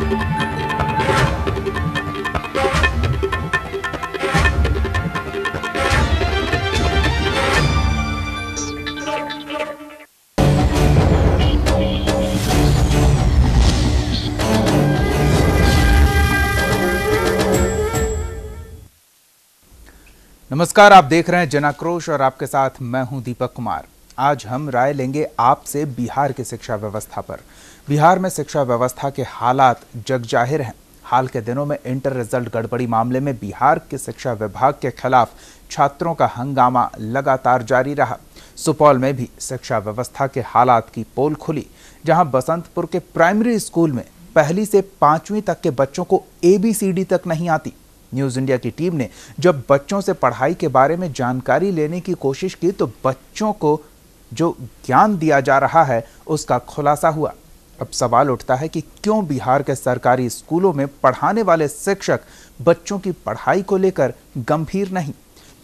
नमस्कार, आप देख रहे हैं जनाक्रोश और आपके साथ मैं हूं दीपक कुमार। आज हम राय लेंगे आपसे बिहार की शिक्षा व्यवस्था पर। बिहार में शिक्षा व्यवस्था के हालात जग जाहिर हैं। हाल के दिनों में इंटर रिजल्ट गड़बड़ी मामले में बिहार के शिक्षा विभाग के खिलाफ छात्रों का हंगामा लगातार जारी रहा। सुपौल में भी शिक्षा व्यवस्था के हालात की पोल खुली, जहां बसंतपुर के प्राइमरी स्कूल में पहली से 5वीं तक के बच्चों को ABCD तक नहीं आती। न्यूज इंडिया की टीम ने जब बच्चों से पढ़ाई के बारे में जानकारी लेने की कोशिश की तो बच्चों को जो ज्ञान दिया जा रहा है उसका खुलासा हुआ। अब सवाल उठता है कि क्यों बिहार के सरकारी स्कूलों में पढ़ाने वाले शिक्षक बच्चों की पढ़ाई को लेकर गंभीर नहीं?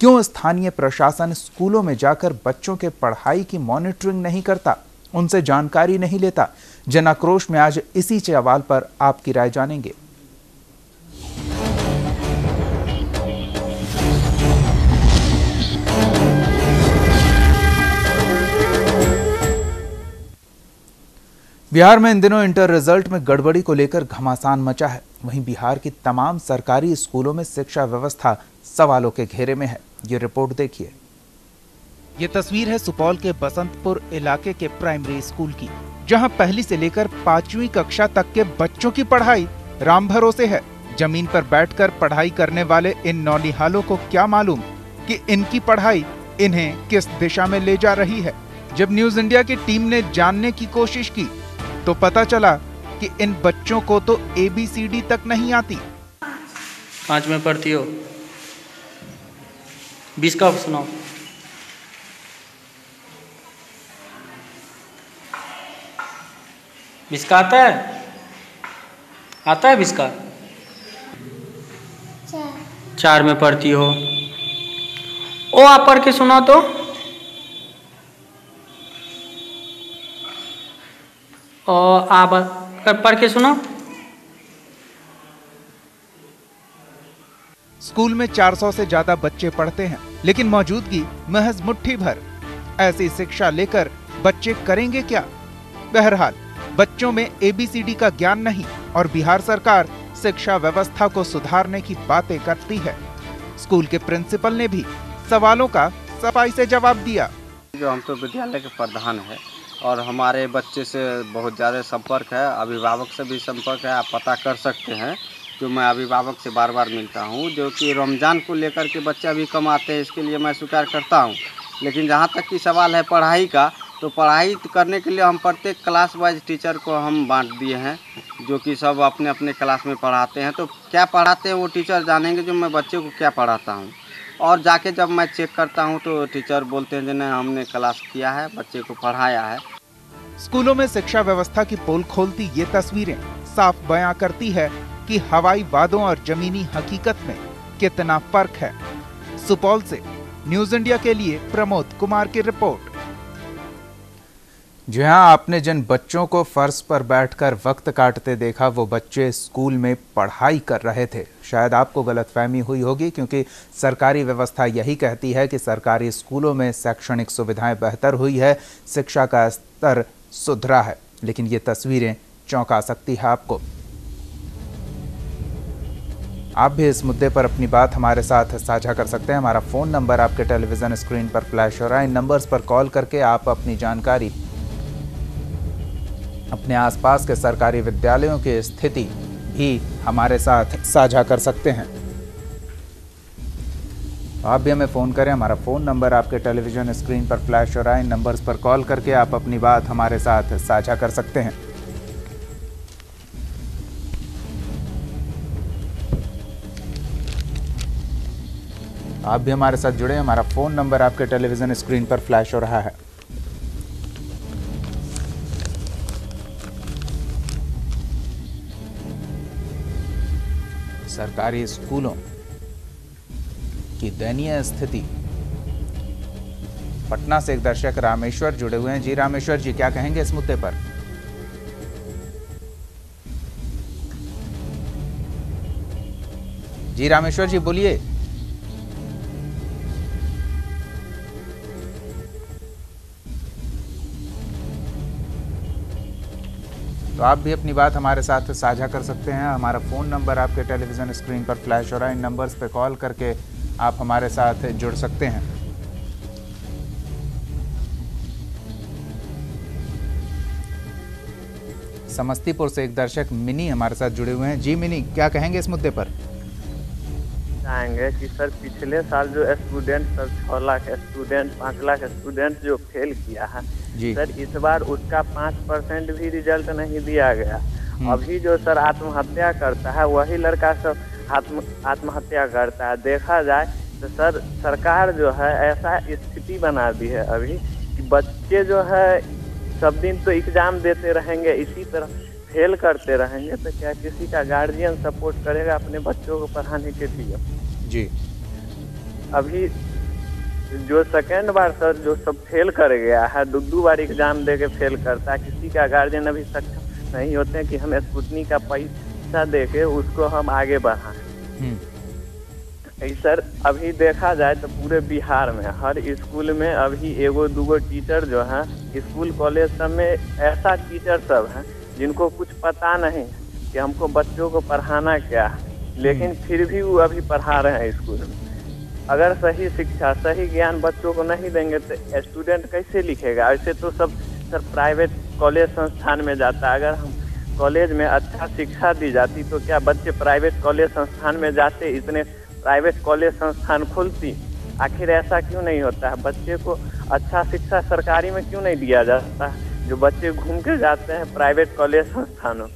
क्यों स्थानीय प्रशासन स्कूलों में जाकर बच्चों के पढ़ाई की मॉनिटरिंग नहीं करता, उनसे जानकारी नहीं लेता? जनाक्रोश में आज इसी सवाल पर आपकी राय जानेंगे। बिहार में इन दिनों इंटर रिजल्ट में गड़बड़ी को लेकर घमासान मचा है। वहीं बिहार की तमाम सरकारी स्कूलों में शिक्षा व्यवस्था सवालों के घेरे में है। ये रिपोर्ट देखिए। ये तस्वीर है सुपौल के बसंतपुर इलाके के प्राइमरी स्कूल की, जहां पहली से लेकर 5वीं कक्षा तक के बच्चों की पढ़ाई राम भरोसे है। जमीन पर बैठकर पढ़ाई करने वाले इन नौनिहालों को क्या मालूम कि इनकी पढ़ाई इन्हें किस दिशा में ले जा रही है। जब न्यूज इंडिया की टीम ने जानने की कोशिश की तो पता चला कि इन बच्चों को तो ABCD तक नहीं आती। 5 में पढ़ती हो, 20 का सुनाओ। बीस का आता है? आता है 20 का? 4 में पढ़ती हो। ओ आप पढ़ के सुनाओ तो। और आप पढ़ के सुनो। स्कूल में 400 से ज्यादा बच्चे पढ़ते हैं, लेकिन मौजूदगी महज मुट्ठी भर। ऐसी शिक्षा लेकर बच्चे करेंगे क्या? बहरहाल बच्चों में ABCD का ज्ञान नहीं और बिहार सरकार शिक्षा व्यवस्था को सुधारने की बातें करती है। स्कूल के प्रिंसिपल ने भी सवालों का सफाई से जवाब दिया। जो हम तो विद्यालय के प्रधान है और हमारे बच्चे से बहुत ज़्यादा संपर्क है, अभिभावक से भी संपर्क है। आप पता कर सकते हैं, जो मैं अभिभावक से बार बार मिलता हूं, जो कि रमज़ान को लेकर के बच्चे अभी कम आते हैं, इसके लिए मैं स्वीकार करता हूं। लेकिन जहां तक कि सवाल है पढ़ाई का, तो पढ़ाई करने के लिए हम प्रत्येक क्लास वाइज टीचर को हम बांट दिए हैं, जो कि सब अपने अपने क्लास में पढ़ाते हैं। तो क्या पढ़ाते हैं वो टीचर जानेंगे, जो मैं बच्चे को क्या पढ़ाता हूँ। और जाके जब मैं चेक करता हूं तो टीचर बोलते हैं नहीं, हमने क्लास किया है, बच्चे को पढ़ाया है। स्कूलों में शिक्षा व्यवस्था की पोल खोलती ये तस्वीरें साफ बयां करती है कि हवाई वादों और जमीनी हकीकत में कितना फर्क है। सुपौल से न्यूज इंडिया के लिए प्रमोद कुमार की रिपोर्ट। जी हां, आपने जिन बच्चों को फर्श पर बैठकर वक्त काटते देखा, वो बच्चे स्कूल में पढ़ाई कर रहे थे। शायद आपको गलतफहमी हुई होगी, क्योंकि सरकारी व्यवस्था यही कहती है कि सरकारी स्कूलों में शैक्षणिक सुविधाएं बेहतर हुई है, शिक्षा का स्तर सुधरा है। लेकिन ये तस्वीरें चौंका सकती है आपको। आप भी इस मुद्दे पर अपनी बात हमारे साथ साझा कर सकते हैं। हमारा फ़ोन नंबर आपके टेलीविज़न स्क्रीन पर फ्लैश हो रहा है। इन नंबर्स पर कॉल करके आप अपनी जानकारी, अपने आसपास के सरकारी विद्यालयों की स्थिति भी हमारे साथ साझा कर सकते हैं। आप भी हमें फ़ोन करें। हमारा फ़ोन नंबर आपके टेलीविज़न स्क्रीन पर फ्लैश हो रहा है। इन नंबर्स पर कॉल करके आप अपनी बात हमारे साथ साझा कर सकते हैं। आप भी हमारे साथ जुड़े। हमारा फ़ोन नंबर आपके टेलीविज़न स्क्रीन पर फ्लैश हो रहा है। सरकारी स्कूलों की दयनीय स्थिति। पटना से एक दर्शक रामेश्वर जुड़े हुए हैं। जी रामेश्वर जी, क्या कहेंगे इस मुद्दे पर? जी रामेश्वर जी बोलिए। तो आप भी अपनी बात हमारे साथ साझा कर सकते हैं। हमारा फ़ोन नंबर आपके टेलीविज़न स्क्रीन पर फ्लैश हो रहा है, इन नंबर्स पे कॉल करके आप हमारे साथ जुड़ सकते हैं। समस्तीपुर से एक दर्शक मिनी हमारे साथ जुड़े हुए हैं। जी मिनी, क्या कहेंगे इस मुद्दे पर? चाहेंगे कि सर पिछले साल जो student sir 6 lakh student 5 lakh student जो फेल किया है जी। सर इस बार उसका 5% भी रिजल्ट नहीं दिया गया। अभी जो सर आत्महत्या करता है वही लड़का सब आत्महत्या करता है। देखा जाए तो सर सरकार जो है ऐसा स्थिति बना दी है अभी कि बच्चे जो है सब दिन तो एग्जाम देते रहेंगे, इसी तरह फेल करते रहेंगे तो क्या किसी का गार्जियन सपोर्ट करेगा अपने बच्चों को पढ़ाने के लिए? जी। अभी जो सेकेंड बार सर जो सब फेल कर गया है, दो बार एग्जाम दे के फेल करता है, किसी का गार्जियन अभी सक्षम नहीं होते हैं कि हम स्कूटनी का पैसा दे के उसको हम आगे बढ़ाएं। सर अभी देखा जाए तो पूरे बिहार में हर स्कूल में अभी एगो दूगो टीचर जो है स्कूल कॉलेज सब में ऐसा टीचर सब हैं जिनको कुछ पता नहीं कि हमको बच्चों को पढ़ाना क्या है, लेकिन फिर भी वो अभी पढ़ा रहे हैं स्कूल में। अगर सही शिक्षा सही ज्ञान बच्चों को नहीं देंगे तो स्टूडेंट कैसे लिखेगा? ऐसे तो सब सर प्राइवेट कॉलेज संस्थान में जाता है। अगर हम कॉलेज में अच्छा शिक्षा दी जाती तो क्या बच्चे प्राइवेट कॉलेज संस्थान में जाते? इतने प्राइवेट कॉलेज संस्थान खुलती, आखिर ऐसा क्यों नहीं होता है? बच्चे को अच्छा शिक्षा सरकारी में क्यों नहीं दिया जाता है जो बच्चे घूम के जाते हैं प्राइवेट कॉलेज संस्थानों?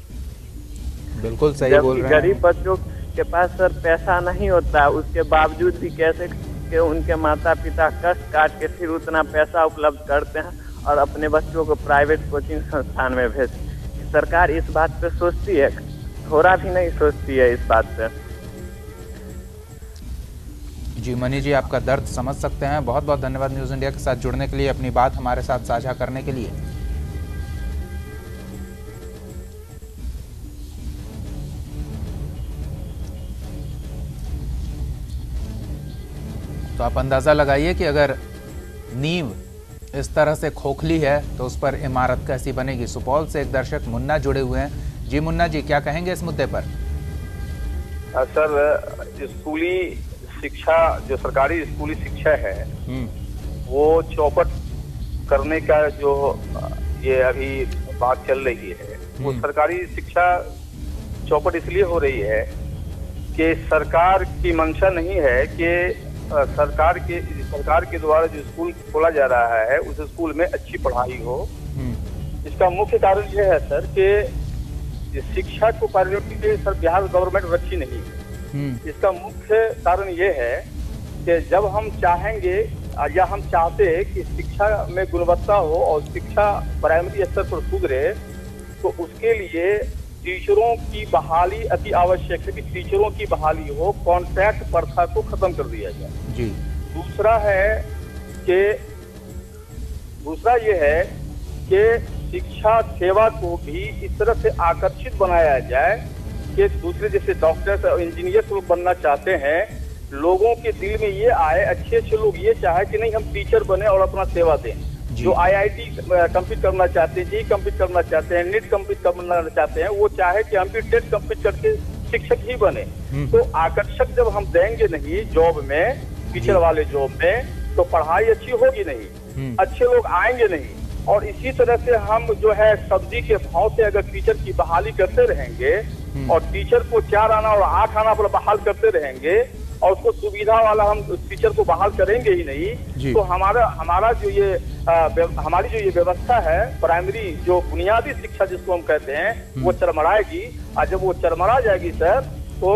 बिल्कुल सही बोल रहे हैं। गरीब बच्चों के पास सर पैसा नहीं होता है, उसके बावजूद भी कैसे के उनके माता पिता कष्ट काट के फिर उतना पैसा उपलब्ध करते हैं और अपने बच्चों को प्राइवेट कोचिंग संस्थान में भेजते। सरकार इस बात पे सोचती है? थोड़ा भी नहीं सोचती है इस बात पे। जी मनी जी, आपका दर्द समझ सकते हैं। बहुत बहुत धन्यवाद न्यूज़ इंडिया के साथ जुड़ने के लिए, अपनी बात हमारे साथ साझा करने के लिए। तो आप अंदाज़ा लगाइए कि अगर नींव इस तरह से खोखली है तो उस पर इमारत कैसी बनेगी। सुपौल से एक दर्शक मुन्ना जुड़े हुए हैं। जी मुन्ना जी, क्या कहेंगे इस मुद्दे पर? सर स्कूली शिक्षा जो सरकारी स्कूली शिक्षा है वो चौपट करने का जो ये अभी बात चल रही है वो सरकारी शिक्षा चौपट इसलिए हो रही है कि सरकार की मंशा नहीं है कि सरकार के द्वारा जो स्कूल खोला जा रहा है उस स्कूल में अच्छी पढ़ाई हो। इसका मुख्य कारण यह है सर कि शिक्षा को प्रायोरिटी पे सर बिहार गवर्नमेंट रखी नहीं है। इसका मुख्य कारण ये है कि जब हम चाहेंगे या हम चाहते हैं कि शिक्षा में गुणवत्ता हो और शिक्षा प्राइमरी स्तर पर सुधरे तो उसके लिए टीचरों की बहाली अति आवश्यक है कि टीचरों की बहाली हो, कॉन्ट्रैक्ट प्रथा को खत्म कर दिया जाए। जी। दूसरा ये है कि शिक्षा सेवा को भी इस तरह से आकर्षित बनाया जाए कि दूसरे जैसे डॉक्टर्स और इंजीनियर्स लोग बनना चाहते हैं, लोगों के दिल में ये आए, अच्छे अच्छे लोग ये चाहे कि नहीं हम टीचर बने और अपना सेवा दें। जो IIT कंप्लीट करना चाहते हैं, JEE कंप्लीट करना चाहते हैं, नीट कंप्लीट करना चाहते हैं, वो चाहे कि हम भी टेट कंप्लीट करके शिक्षक ही बने। तो आकर्षक जब हम देंगे नहीं जॉब में, टीचर वाले जॉब में, तो पढ़ाई अच्छी होगी नहीं, अच्छे लोग आएंगे नहीं। और इसी तरह से हम जो है सब्जी के भाव से अगर टीचर की बहाली करते रहेंगे और टीचर को 4 आना और 8 आना पर बहाल करते रहेंगे और उसको सुविधा वाला हम टीचर को बहाल करेंगे ही नहीं, तो हमारा जो ये हमारी जो ये व्यवस्था है प्राइमरी जो बुनियादी शिक्षा जिसको हम कहते हैं वो चरमराएगी। और जब वो चरमरा जाएगी सर तो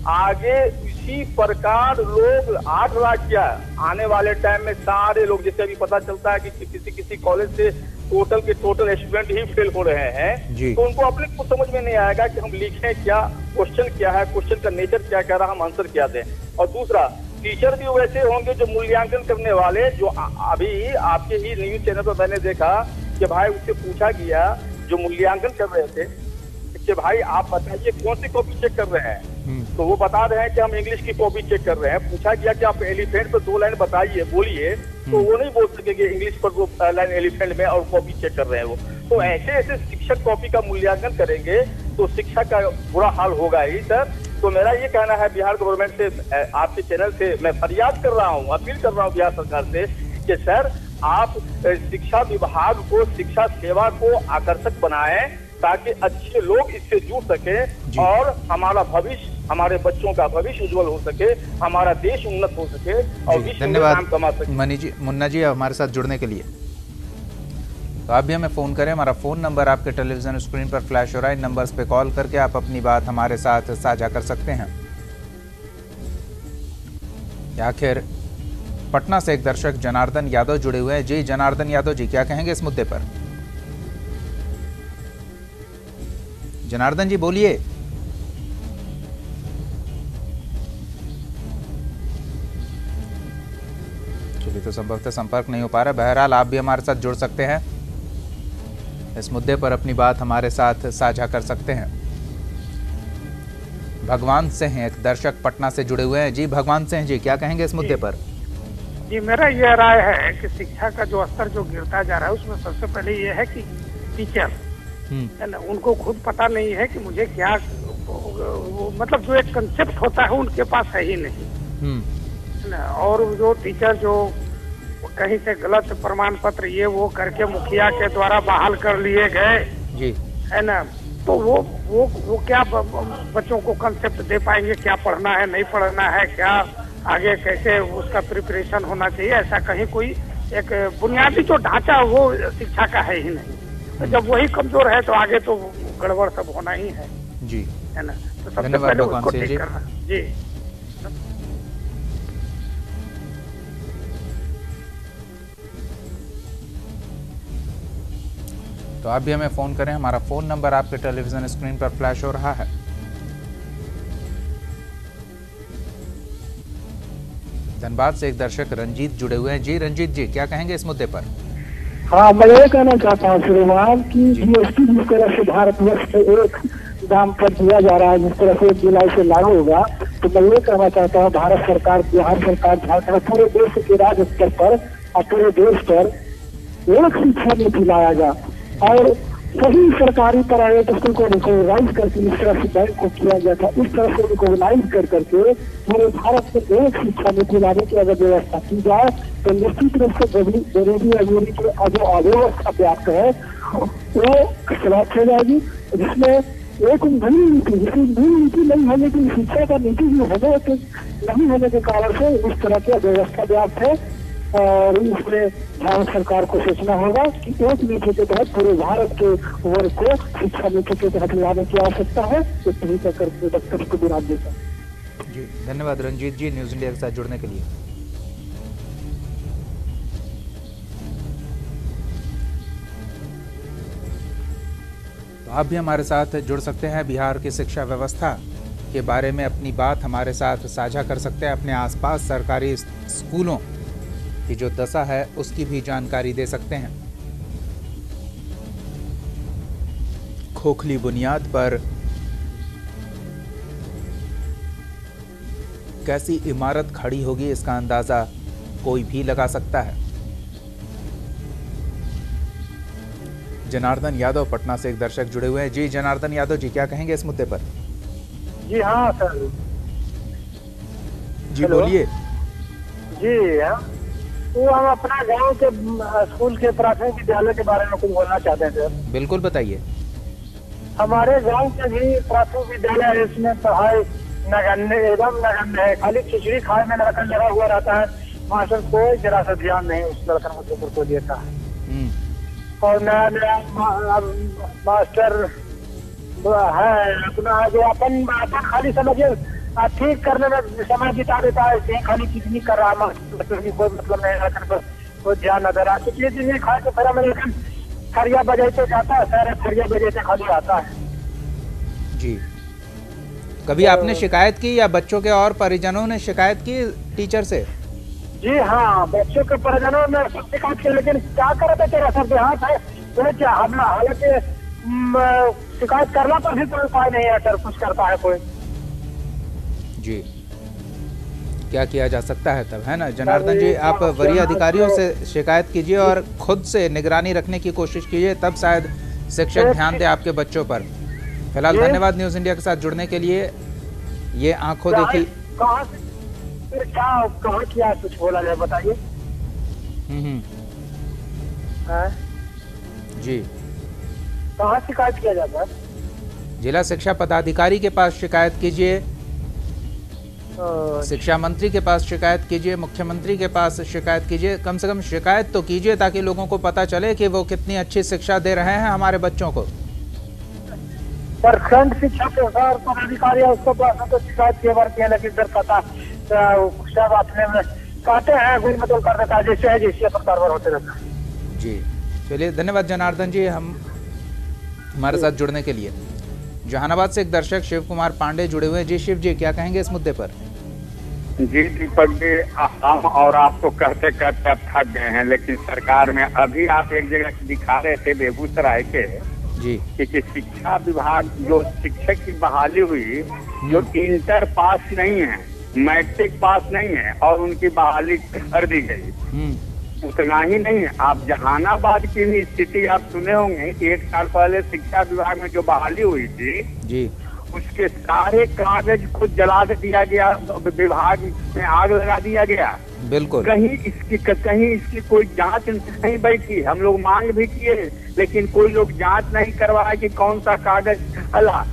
आगे इसी प्रकार लोग 8 लाख क्या आने वाले टाइम में सारे लोग, जैसे अभी पता चलता है कि किसी कॉलेज से टोटल स्टूडेंट ही फेल हो रहे हैं, तो उनको अपने को समझ में नहीं आएगा कि हम लिखें क्या, क्वेश्चन क्या है, क्वेश्चन का नेचर क्या कह रहा, हम आंसर क्या दें। और दूसरा, टीचर भी वैसे होंगे जो मूल्यांकन करने वाले, जो अभी आपके ही न्यूज चैनल पर मैंने देखा कि भाई उससे पूछा गया जो मूल्यांकन कर रहे थे कि भाई आप बताइए कौन सी कॉपी चेक कर रहे हैं, तो वो बता रहे हैं कि हम इंग्लिश की कॉपी चेक कर रहे हैं। पूछा गया कि आप एलिफेंट पर 2 लाइन बताइए, बोलिए, तो वो नहीं बोल सकेंगे इंग्लिश पर 2 लाइन एलिफेंट में, और कॉपी चेक कर रहे हैं वो। तो ऐसे ऐसे शिक्षक कॉपी का मूल्यांकन करेंगे तो शिक्षा का बुरा हाल होगा ही सर। तो मेरा ये कहना है बिहार गवर्नमेंट से, आपके चैनल से मैं फरियाद कर रहा हूँ, अपील कर रहा हूँ बिहार सरकार से कि सर आप शिक्षा विभाग को, शिक्षा सेवा को आकर्षक बनाएं ताकि अच्छे लोग इससे जुड़ सके और हमारा भविष्य, हमारे बच्चों का भविष्य उज्जवल हो सके, हमारा देश उन्नत हो सके और विश्व में नाम कमा सके। मुन्ना जी हमारे साथ जुड़ने के लिए। तो आप भी हमें फ़ोन करें, हमारा फ़ोन नंबर आपके टेलीविज़न स्क्रीन पर फ्लैश हो रहा है। इन नंबर्स पे कॉल करके आप अपनी बात हमारे साथ साझा कर सकते हैं। आखिर पटना से एक दर्शक जनार्दन यादव जुड़े हुए हैं। जी जनार्दन यादव जी, क्या कहेंगे इस मुद्दे पर? जनार्दन जी बोलिए। चलिए, तो संभवतः संपर्क नहीं हो पा रहा। बहरहाल आप भी हमारे साथ जुड़ सकते हैं, इस मुद्दे पर अपनी बात हमारे साथ साझा कर सकते हैं। भगवान सिंह एक दर्शक पटना से जुड़े हुए हैं। जी भगवान सिंह जी, क्या कहेंगे इस मुद्दे पर? जी मेरा यह राय है कि शिक्षा का जो स्तर जो गिरता जा रहा है उसमें सबसे पहले ये है कि टीचर है ना, उनको खुद पता नहीं है कि मुझे क्या, मतलब जो एक कंसेप्ट होता है उनके पास है ही नहीं है ना। और जो टीचर जो कहीं से गलत प्रमाण पत्र ये वो करके मुखिया के द्वारा बहाल कर लिए गए जी है ना, तो वो क्या बच्चों को कंसेप्ट दे पाएंगे, क्या पढ़ना है नहीं पढ़ना है, क्या आगे कैसे उसका प्रिपरेशन होना चाहिए। ऐसा कहीं कोई एक बुनियादी जो ढांचा वो शिक्षा का है ही नहीं। तो जब वही कमजोर है तो आगे तो गड़बड़ सब होना ही है जी, है ना। तो सबसे पहले उसको ठीक करना जी। तो आप भी हमें फ़ोन करें, हमारा फ़ोन नंबर आपके टेलीविज़न स्क्रीन पर फ्लैश हो रहा है। धनबाद से एक दर्शक रंजीत जुड़े हुए हैं। जी रंजीत जी, क्या कहेंगे इस मुद्दे पर? हाँ, मैं ये कहना चाहता हूँ श्रीमान की जीएसटी जिस तरह से भारतवर्ष से एक दाम पर दिया जा रहा है, जिस तरह से 1 जुलाई से लागू होगा, तो मैं ये कहना चाहता हूँ भारत सरकार, बिहार सरकार, झारखंड, पूरे देश के राज्य स्तर पर और पूरे देश पर एक शिक्षा नीति लाया जाए और सभी सरकारी प्राइवेट स्कूल को रिकॉग्नाइज करके इस तरह से बैंक को किया गया था, इस तरह से रिकॉग्नाइज कर करके पूरे भारत में एक शिक्षा नीति लाने की अगर व्यवस्था की जाए तो निश्चित रूप से गरीबी अमीरी की जो अव्यवस्था व्याप्त है वो समाप्त हो जाएगी। जिसमें एक नई नीति, नई नीति नहीं होने की, शिक्षा का नीति जो होने के नहीं होने के कारण से इस तरह की अव्यवस्था व्याप्त है। और इसमें भारत सरकार को सोचना होगा कि एक नीति के तहत पूरे भारत के वर्ग को शिक्षा नीति के तहत लाने की आवश्यकता है। इस तरीके करके डॉक्टर को विराम देता जी। धन्यवाद रंजीत जी न्यूज़ इंडिया के साथ जुड़ने के लिए। तो आप भी हमारे साथ जुड़ सकते हैं, बिहार की शिक्षा व्यवस्था के बारे में अपनी बात हमारे साथ साझा कर सकते हैं, अपने आसपास सरकारी स्कूलों की जो दशा है उसकी भी जानकारी दे सकते हैं। खोखली बुनियाद पर कैसी इमारत खड़ी होगी इसका अंदाजा कोई भी लगा सकता है। जनार्दन यादव पटना से एक दर्शक जुड़े हुए हैं। जी जनार्दन यादव जी, क्या कहेंगे इस मुद्दे पर? जी हाँ सर जी बोलिए। जी हाँ, तो हम अपना गांव के स्कूल के प्राथमिक विद्यालय के बारे में कुछ बोलना चाहते हैं सर। बिल्कुल बताइए। हमारे गांव के भी प्राथमिक विद्यालय है, इसमें पढ़ाई नगण्य एकदम नगण्य है, खाली खिचड़ी खाए में लड़का लगा हुआ रहता है, मास्टर कोई जरा सा ध्यान नहीं उस लड़का के ऊपर को देता है। और नया नया मास्टर है अपना जो अपन खाली समझिए ठीक करने में समय बिता देता है, ऐसे ही खाली कितनी कर रहा है, कोई मतलब नहीं, कोई ध्यान न दे रहा। पिछले दिन में खाए तो फिर मेरे फरिया बजाते जाता है, सर फरिया बजाते खाली आता है। जी, कभी आपने शिकायत की या बच्चों के और परिजनों ने शिकायत की टीचर से? जी हाँ, बच्चों के परिजनों ने शिकायत की, लेकिन क्या करे तो तेरा सर देहात है, तो क्या हमला हालांकि शिकायत करना पर भी कोई उपाय नहीं है सर, कुछ करता है कोई। जी, क्या किया जा सकता है तब, है ना जनार्दन जी? आप वरीय अधिकारियों से शिकायत कीजिए और खुद से निगरानी रखने की कोशिश कीजिए, तब शायद शिक्षक ध्यान दे आपके बच्चों पर। फिलहाल धन्यवाद न्यूज़ इंडिया के साथ जुड़ने के लिए। ये आंखों देखी कहाँ किया कुछ बोला जाए, बताइए। जी, कहाँ शिकायत किया जाता है? जिला शिक्षा पदाधिकारी के पास शिकायत कीजिए, शिक्षा मंत्री के पास शिकायत कीजिए, मुख्यमंत्री के पास शिकायत कीजिए। कम से कम शिकायत तो कीजिए ताकि लोगों को पता चले कि वो कितनी अच्छी शिक्षा दे रहे हैं हमारे बच्चों को। सर खंड शिक्षा के सर पदाधिकारी उसको तो शिकायत के बार किया, लेकिन सर पता सब अपने में कहते हैं गुल मतल कर देता है, जैसे है जैसे पर कारवार होते रहता है। जी, चलिए धन्यवाद जनार्दन जी हमारे साथ जुड़ने के लिए। जहानाबाद से एक दर्शक शिव कुमार पांडे जुड़े हुए हैं। जी शिव जी, क्या कहेंगे इस मुद्दे पर? जी दीपक जी, हम और आप तो कहते कहते अब थक गए हैं, लेकिन सरकार में अभी आप एक जगह दिखा रहे थे बेगूसराय के जी कि शिक्षा विभाग जो शिक्षक की बहाली हुई, जो इंटर पास नहीं है, मैट्रिक पास नहीं है और उनकी बहाली कर दी गई। उतना ही नहीं है, आप जहानाबाद की भी स्थिति आप सुने होंगे कि 1 साल पहले शिक्षा विभाग में जो बहाली हुई थी जी, उसके सारे कागज को जला दिया गया, विभाग में आग लगा दिया गया। बिल्कुल, कहीं इसकी कोई जांच नहीं बैठी। हम लोग मांग भी किए, लेकिन कोई लोग जांच नहीं करवाया कि कौन सा कागज हला।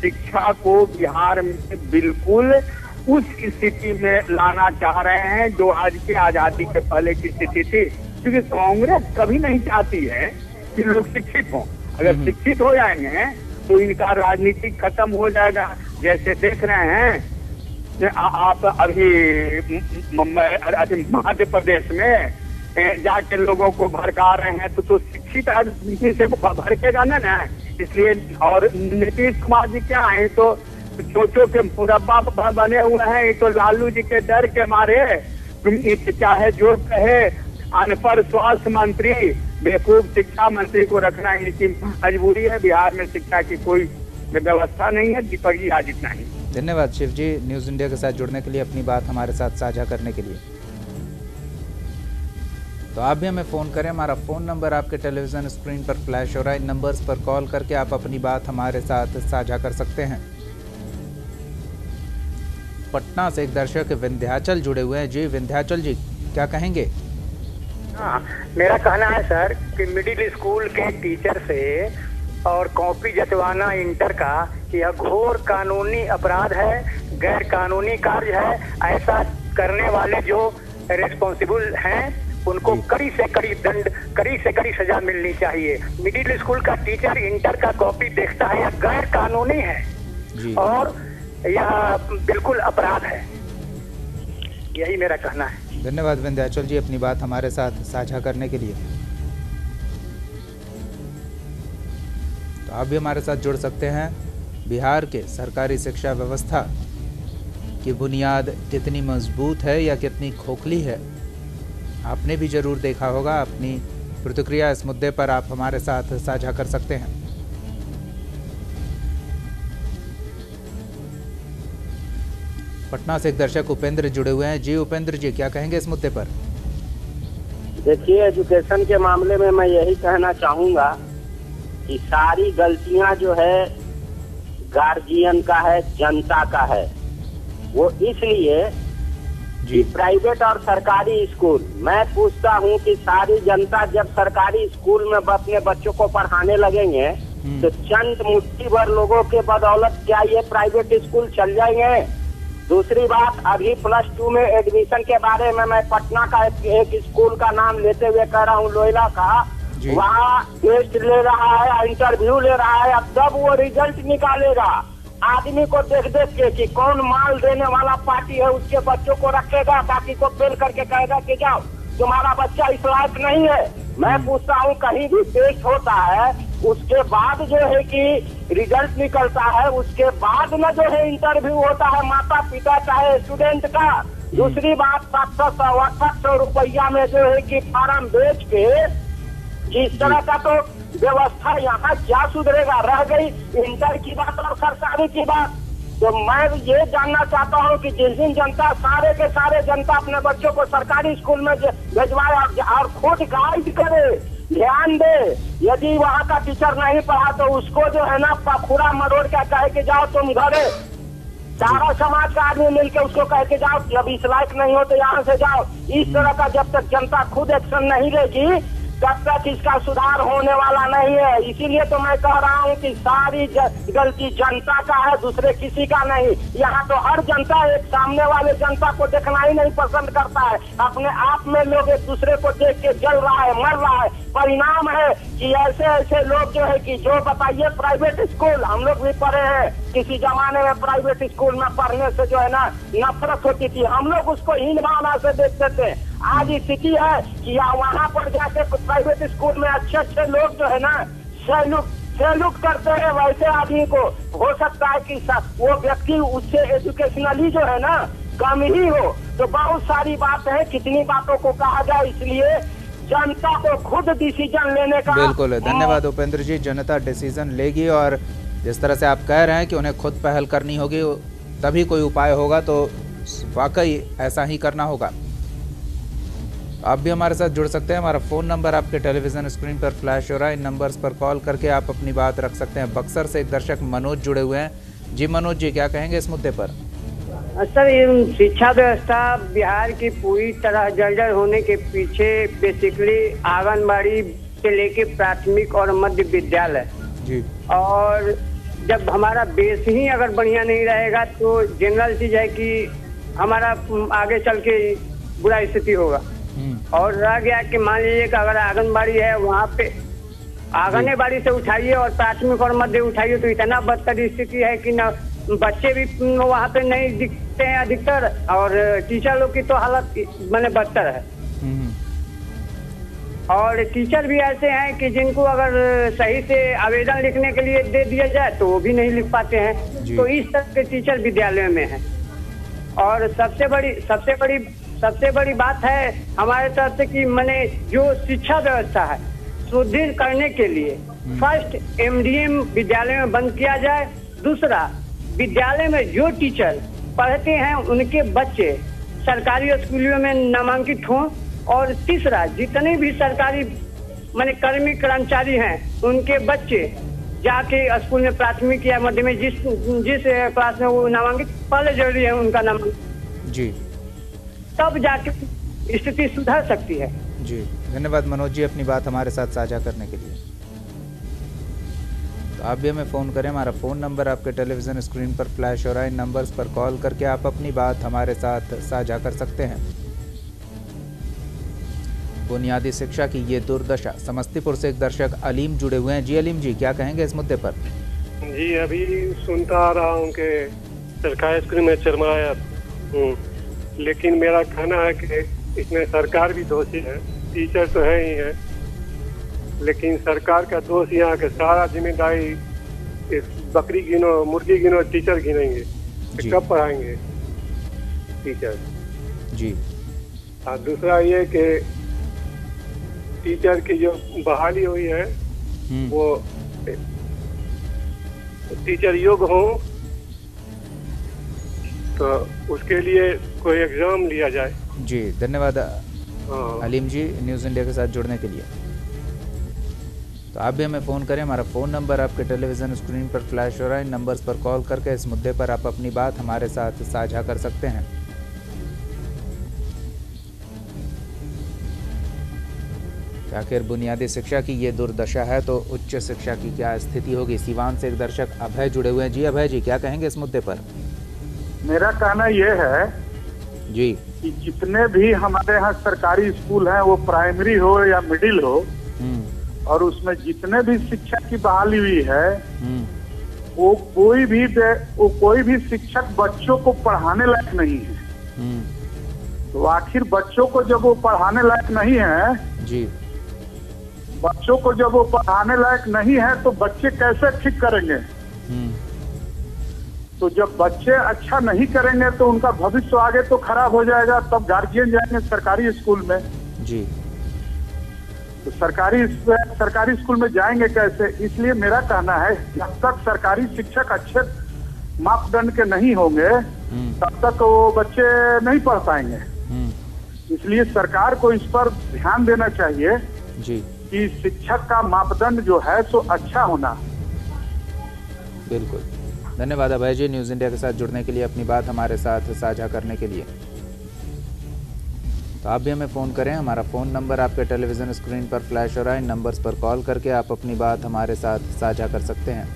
शिक्षा को बिहार में बिल्कुल उस स्थिति में लाना चाह रहे हैं जो आज की आजादी के पहले की स्थिति थी, क्योंकि कांग्रेस कभी नहीं चाहती है कि लोग शिक्षित हों। अगर शिक्षित हो जाएंगे तो इनका राजनीति खत्म हो जाएगा। जैसे देख रहे हैं आप अभी मध्य प्रदेश में जाके लोगों को भड़का रहे हैं, तो शिक्षित आदमी से भड़केगा ना। इसलिए और नीतीश कुमार जी क्या है, तो सोचो के मुरब्बा बने हुए हैं। ये तो लालू जी के डर के मारे, चाहे जो कहे अनपढ़ स्वास्थ्य मंत्री, बेवकूफ शिक्षा मंत्री को रखना इनकी मजबूरी है। बिहार में शिक्षा की कोई व्यवस्था नहीं है। दीपक जी, आज इतना ही। धन्यवाद शिव जी न्यूज़ इंडिया के साथ जुड़ने के लिए, अपनी बात हमारे साथ साझा करने के लिए। तो आप भी हमें फ़ोन करें, हमारा फ़ोन नंबर आपके टेलीविज़न स्क्रीन पर फ्लैश हो रहा है। इन नंबर्स पर कॉल करके आप अपनी बात हमारे साथ साझा कर सकते हैं। पटना से एक दर्शक विंध्याचल जुड़े हुए हैं। जी विंध्याचल जी, क्या कहेंगे? हाँ, मेरा कहना है सर कि मिडिल स्कूल के टीचर से और कॉपी जतवाना इंटर का यह घोर कानूनी अपराध है, गैर कानूनी कार्य है। ऐसा करने वाले जो रिस्पॉन्सिबल हैं उनको कड़ी से कड़ी दंड, कड़ी से कड़ी सजा मिलनी चाहिए। मिडिल स्कूल का टीचर इंटर का कॉपी देखता है, यह गैर कानूनी है और यह बिल्कुल अपराध है। यही मेरा कहना है। धन्यवाद विंध्याचल जी अपनी बात हमारे साथ साझा करने के लिए। तो आप भी हमारे साथ जुड़ सकते हैं। बिहार के सरकारी शिक्षा व्यवस्था की बुनियाद कितनी मजबूत है या कितनी खोखली है, आपने भी जरूर देखा होगा। अपनी प्रतिक्रिया इस मुद्दे पर आप हमारे साथ साझा कर सकते हैं। पटना से एक दर्शक उपेंद्र जुड़े हुए हैं। जी उपेंद्र जी, क्या कहेंगे इस मुद्दे पर? देखिए, एजुकेशन के मामले में मैं यही कहना चाहूंगा कि सारी गलतियां जो है गार्जियन का है, जनता का है। वो इसलिए कि प्राइवेट और सरकारी स्कूल, मैं पूछता हूं कि सारी जनता जब सरकारी स्कूल में अपने बच्चों को पढ़ाने लगेंगे तो चंद मुट्ठी भर लोगों के बदौलत क्या ये प्राइवेट स्कूल चल जाएंगे? दूसरी बात, अभी +2 में एडमिशन के बारे में मैं पटना का एक स्कूल का नाम लेते हुए कह रहा हूँ, लोयला का, वहाँ टेस्ट ले रहा है, इंटरव्यू ले रहा है। अब जब वो रिजल्ट निकालेगा, आदमी को देख देख के कि कौन माल देने वाला पार्टी है उसके बच्चों को रखेगा, बाकी को फेल करके कहेगा कि जाओ तुम्हारा बच्चा इस लायक नहीं है। मैं पूछता हूँ, कहीं भी टेस्ट होता है उसके बाद जो है कि रिजल्ट निकलता है, उसके बाद में जो है इंटरव्यू होता है माता पिता चाहे स्टूडेंट का। दूसरी बात, 700-800 रुपया में जो है कि फार्म बेच के इस तरह का तो व्यवस्था यहाँ क्या सुधरेगा? रह गई इंटर की बात और सरकारी की बात। तो मैं ये जानना चाहता हूँ कि जिस दिन जनता सारे के सारे जनता अपने बच्चों को सरकारी स्कूल में भिजवाए और खुद गाइड करे, ध्यान दे। यदि वहाँ का टीचर नहीं पढ़ा तो उसको जो है ना पखुरा मरोड़ के कहे के जाओ तुम घरे, सारा समाज का आदमी मिलकर उसको कह के जाओ कि अब इस लायक नहीं हो तो यहाँ से जाओ। इस तरह का जब तक जनता खुद एक्शन नहीं लेगी तब तक इसका सुधार होने वाला नहीं है। इसीलिए तो मैं कह रहा हूँ कि सारी गलती जनता का है, दूसरे किसी का नहीं। यहाँ तो हर जनता एक सामने वाले जनता को देखना ही नहीं पसंद करता है, अपने आप में लोग एक दूसरे को देख के जल रहा है, मर रहा है। परिणाम है कि ऐसे ऐसे लोग जो है कि जो बताइए प्राइवेट स्कूल हम लोग भी पढ़े हैं, किसी जमाने में प्राइवेट स्कूल में पढ़ने से जो है ना नफरत होती थी, हम लोग उसको हीन भावना से देखते थे। आज स्थिति है कि वहाँ पर जाके प्राइवेट स्कूल में अच्छे अच्छे लोग जो है ना सैल्यूट करते हैं वैसे आदमी को। हो सकता है कि वो व्यक्ति उससे एजुकेशनली जो है ना कम ही हो। तो बहुत सारी बात है, कितनी बातों को कहा जाए, इसलिए जनता को खुद डिसीजन लेने का। बिल्कुल, धन्यवाद उपेंद्र जी। जनता डिसीजन लेगी और जिस तरह से आप कह रहे हैं कि उन्हें खुद पहल करनी होगी तभी कोई उपाय होगा, तो वाकई ऐसा ही करना होगा। आप भी हमारे साथ जुड़ सकते हैं। हमारा फ़ोन नंबर आपके टेलीविज़न स्क्रीन पर फ्लैश हो रहा है। इन नंबर्स पर कॉल करके आप अपनी बात रख सकते हैं। बक्सर से एक दर्शक मनोज जुड़े हुए हैं। जी मनोज जी, क्या कहेंगे इस मुद्दे पर? सर, ये शिक्षा व्यवस्था बिहार की पूरी तरह जर्जर होने के पीछे बेसिकली आंगनबाड़ी से लेके प्राथमिक और मध्य विद्यालय जी, और जब हमारा बेस ही अगर बढ़िया नहीं रहेगा तो जनरल चीज है कि हमारा आगे चल के बुरा स्थिति होगा। और रह गया कि मान लीजिए कि अगर आंगनबाड़ी है वहाँ पे आंगनबाड़ी से उठाइए और प्राथमिक और मध्य उठाइए तो इतना बदतर स्थिति है कि न बच्चे भी वहाँ पे नहीं दिखते हैं अधिकतर, और टीचर लोग की तो हालत मैंने बदतर है। और टीचर भी ऐसे हैं कि जिनको अगर सही से आवेदन लिखने के लिए दे दिया जाए तो वो भी नहीं लिख पाते हैं। तो इस तरह के टीचर विद्यालय में हैं। और सबसे बड़ी बात है हमारे तरफ से कि मैंने जो शिक्षा व्यवस्था है सुदृढ़ करने के लिए फर्स्ट एमडीएम विद्यालय में बंद किया जाए। दूसरा, विद्यालय में जो टीचर पढ़ते हैं उनके बच्चे सरकारी स्कूलों में नामांकित हों। और तीसरा, जितने भी सरकारी माने कर्मचारी हैं उनके बच्चे जाके स्कूल में प्राथमिक या मध्य में जिस क्लास में वो नामांकित, पहले जरूरी है उनका नामांकित जी, तब जाके स्थिति सुधर सकती है। जी, धन्यवाद मनोज जी अपनी बात हमारे साथ साझा करने के लिए। तो आप भी हमें फ़ोन करें। हमारा फ़ोन नंबर आपके टेलीविज़न स्क्रीन पर फ्लैश हो रहा है। इन नंबर्स पर कॉल करके आप अपनी बात हमारे साथ साझा कर सकते हैं। बुनियादी शिक्षा की ये दुर्दशा। समस्तीपुर से एक दर्शक अलीम जुड़े हुए हैं। जी अलीम जी, क्या कहेंगे इस मुद्दे पर? जी, अभी सुनता आ रहा हूँ कि सरकारी स्कूल में चरमराया हूँ, लेकिन मेरा कहना है कि इसमें सरकार भी दोषी है। टीचर तो है ही है, लेकिन सरकार का दोष यहाँ के सारा जिम्मेदारी इस बकरी गिनो मुर्गी गिनो टीचर गिनेंगे, कब पढ़ाएंगे टीचर जी। और दूसरा ये कि टीचर की जो बहाली हुई है वो टीचर योग्य हो तो उसके लिए कोई एग्जाम लिया जाए। जी, धन्यवाद अलीम जी न्यूज़ इंडिया के साथ जुड़ने के लिए। तो आप भी हमें फ़ोन करें। हमारा फ़ोन नंबर आपके टेलीविज़न स्क्रीन पर फ्लैश हो रहा है। इन नंबर्स पर कॉल करके इस मुद्दे पर आप अपनी बात हमारे साथ साझा कर सकते हैं। आखिर बुनियादी शिक्षा की ये दुर्दशा है तो उच्च शिक्षा की क्या स्थिति होगी? सीवान से एक दर्शक अभय जुड़े हुए हैं। जी अभय जी, क्या कहेंगे इस मुद्दे पर? मेरा कहना यह है जी कि जितने भी हमारे यहाँ सरकारी स्कूल हैं, वो प्राइमरी हो या मिडिल हो, और उसमें जितने भी शिक्षा की बहाली हुई है वो कोई भी शिक्षक बच्चों को पढ़ाने लायक नहीं है। तो आखिर बच्चों को जब वो पढ़ाने लायक नहीं है जी, बच्चों को जब वो पढ़ाने लायक नहीं है तो बच्चे कैसे ठीक करेंगे? तो जब बच्चे अच्छा नहीं करेंगे तो उनका भविष्य आगे तो खराब हो जाएगा। तब गार्जियन जाएंगे सरकारी स्कूल में जी, तो सरकारी स्कूल में जाएंगे कैसे? इसलिए मेरा कहना है जब तक सरकारी शिक्षक अच्छे मापदंड के नहीं होंगे तब तक वो बच्चे नहीं पढ़ पाएंगे। इसलिए सरकार को इस पर ध्यान देना चाहिए जी कि शिक्षक का मापदंड जो है सो अच्छा होना। बिल्कुल, धन्यवाद अभय जी न्यूज़ इंडिया के साथ जुड़ने के लिए, अपनी बात हमारे साथ साझा करने के लिए। तो आप भी हमें फ़ोन करें, हमारा फ़ोन नंबर आपके टेलीविज़न स्क्रीन पर फ्लैश हो रहा है। इन नंबर्स पर कॉल करके आप अपनी बात हमारे साथ साझा कर सकते हैं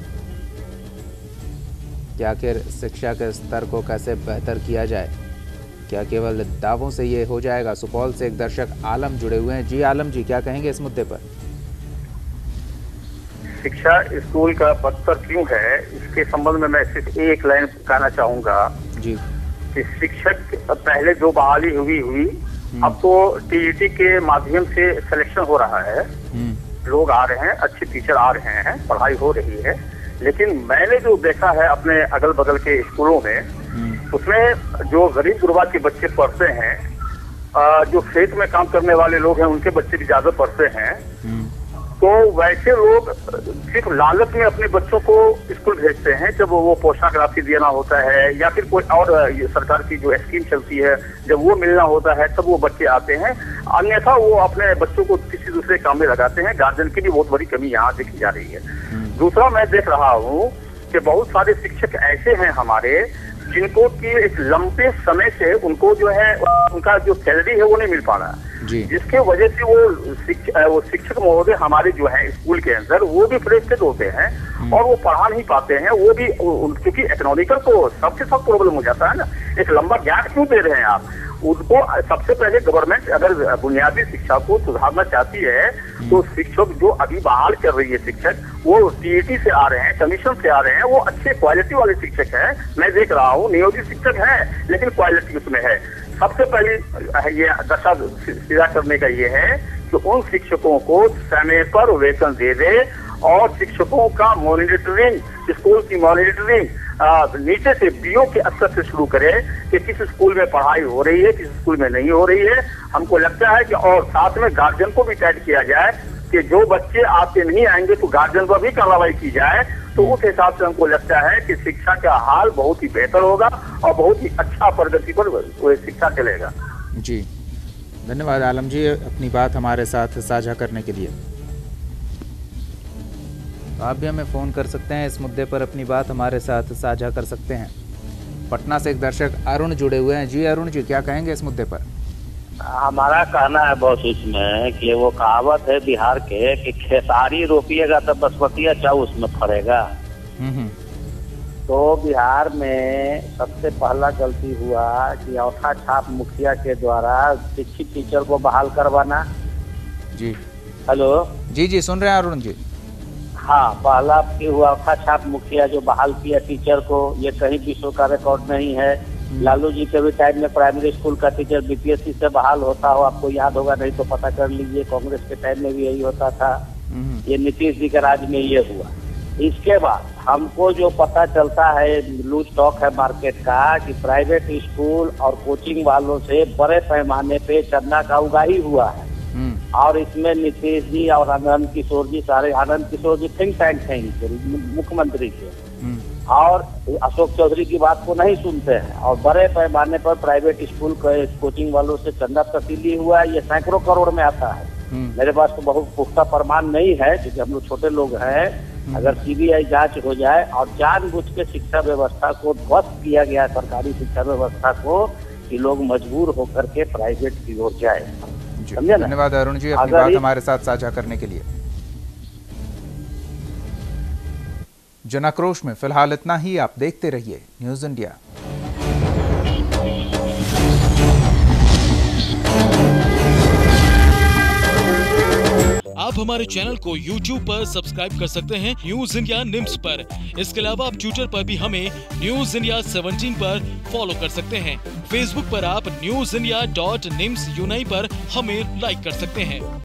कि आखिर शिक्षा के स्तर को कैसे बेहतर किया जाए। क्या केवल दावों से ये हो जाएगा? सुपौल से एक दर्शक आलम जुड़े हुए हैं। जी आलम जी, क्या कहेंगे इस मुद्दे पर? शिक्षा स्कूल का बदतर क्यों है, इसके संबंध में मैं सिर्फ एक लाइन कहना चाहूंगा जी कि शिक्षक पहले जो बहाली हुई अब तो टीईटी के माध्यम से सिलेक्शन हो रहा है, लोग आ रहे हैं, अच्छे टीचर आ रहे हैं, पढ़ाई हो रही है। लेकिन मैंने जो देखा है अपने अगल बगल के स्कूलों में, उसमें जो गरीब गुरबा के बच्चे पढ़ते हैं, जो खेत में काम करने वाले लोग हैं उनके बच्चे भी ज्यादा पढ़ते हैं। तो वैसे लोग सिर्फ लालच में अपने बच्चों को स्कूल भेजते हैं, जब वो पोशाक राशि देना होता है या फिर कोई और सरकार की जो स्कीम चलती है जब वो मिलना होता है तब वो बच्चे आते हैं, अन्यथा वो अपने बच्चों को किसी दूसरे काम में लगाते हैं। गार्जियन की भी बहुत बड़ी कमी यहाँ देखी जा रही है। दूसरा, मैं देख रहा हूँ कि बहुत सारे शिक्षक ऐसे हैं हमारे जिनको कि एक लंबे समय से उनको जो है उनका जो सैलरी है वो नहीं मिल पा रहा, जिसके वजह से वो शिक्षक महोदय हमारे जो है स्कूल के अंदर वो भी फ्रस्ट्रेट होते हैं और वो पढ़ा नहीं पाते हैं। वो भी क्योंकि इकोनॉमिकल को सबके सब प्रॉब्लम हो जाता है ना, एक लंबा गैप क्यों दे रहे हैं आप उनको? सबसे पहले गवर्नमेंट अगर बुनियादी शिक्षा को सुधारना चाहती है तो शिक्षक जो अभी बहाल कर रही है शिक्षक, वो टीईटी से आ रहे हैं, कमीशन से आ रहे हैं, वो अच्छे क्वालिटी वाले शिक्षक हैं। मैं देख रहा हूँ नियोजित शिक्षक है लेकिन क्वालिटी उसमें है। सबसे पहले ये दशा सीधा करने का ये है कि उन शिक्षकों को समय पर वेतन दे दे और शिक्षकों का मॉनिटरिंग, स्कूल की मॉनिटरिंग नीचे से बीओ के स्तर से शुरू करे कि किस स्कूल में पढ़ाई हो रही है, किस स्कूल में नहीं हो रही है। हमको लगता है कि और साथ में गार्जियन को भी टाइट किया जाए कि जो बच्चे आपके नहीं आएंगे तो गार्जियन पर भी कार्रवाई की जाए। तो उस हिसाब से हमको लगता है कि शिक्षा का हाल बहुत ही बेहतर होगा और बहुत ही अच्छा प्रगति पर शिक्षा चलेगा। जी धन्यवाद आलम जी अपनी बात हमारे साथ साझा करने के लिए। तो आप भी हमें फ़ोन कर सकते हैं, इस मुद्दे पर अपनी बात हमारे साथ साझा कर सकते हैं। पटना से एक दर्शक अरुण जुड़े हुए हैं। जी अरुण जी, क्या कहेंगे इस मुद्दे पर? हमारा कहना है बॉस इसमें कि वो कहावत है बिहार के कि खेसारी रोपिएगा तो बासमती चाउ उसमें फरेगा। तो बिहार में सबसे पहला गलती हुआ कि औठा छाप मुखिया के द्वारा शिक्षित टीचर को बहाल करवाना। जी हेलो जी जी सुन रहे हैं अरुण जी। हाँ, पहला हुआ औठा छाप मुखिया जो बहाल किया टीचर को, ये कहीं विश्व का रिकॉर्ड नहीं है। लालू जी के भी टाइम में प्राइमरी स्कूल का टीचर बीपीएससी से बहाल होता हो, आपको याद होगा, नहीं तो पता कर लीजिए। कांग्रेस के टाइम में भी यही होता था। ये नीतीश जी के राज में ये हुआ। इसके बाद हमको जो पता चलता है, लूज टॉक है मार्केट का, कि प्राइवेट स्कूल और कोचिंग वालों से बड़े पैमाने पे चंदा का उगाही हुआ है। और इसमें नीतीश जी और आनंद किशोर जी, सारे आनंद किशोर जी थिंक टैंक हैं मुख्यमंत्री के, और अशोक चौधरी की बात को नहीं सुनते हैं और बड़े पैमाने पर प्राइवेट स्कूल कोचिंग वालों से चंदा तब्दीली हुआ है। ये सैकड़ों करोड़ में आता है। मेरे पास तो बहुत पुख्ता प्रमाण नहीं है क्योंकि हम लोग छोटे लोग हैं। अगर सीबीआई जांच हो जाए और जानबूझ के शिक्षा व्यवस्था को ध्वस्त किया गया, सरकारी शिक्षा व्यवस्था को, कि लोग मजबूर होकर के प्राइवेट की ओर जाए। धन्यवाद अरुण जी अपनी बात हमारे साथ साझा करने के लिए। जनाक्रोश में फिलहाल इतना ही। आप देखते रहिए न्यूज़ इंडिया। आप हमारे चैनल को YouTube पर सब्सक्राइब कर सकते हैं न्यूज़ इंडिया निम्स पर। इसके अलावा आप ट्विटर पर भी हमें न्यूज़ इंडिया 17 पर फॉलो कर सकते हैं। फेसबुक पर आप newsindia.nimsuni पर हमें लाइक कर सकते हैं।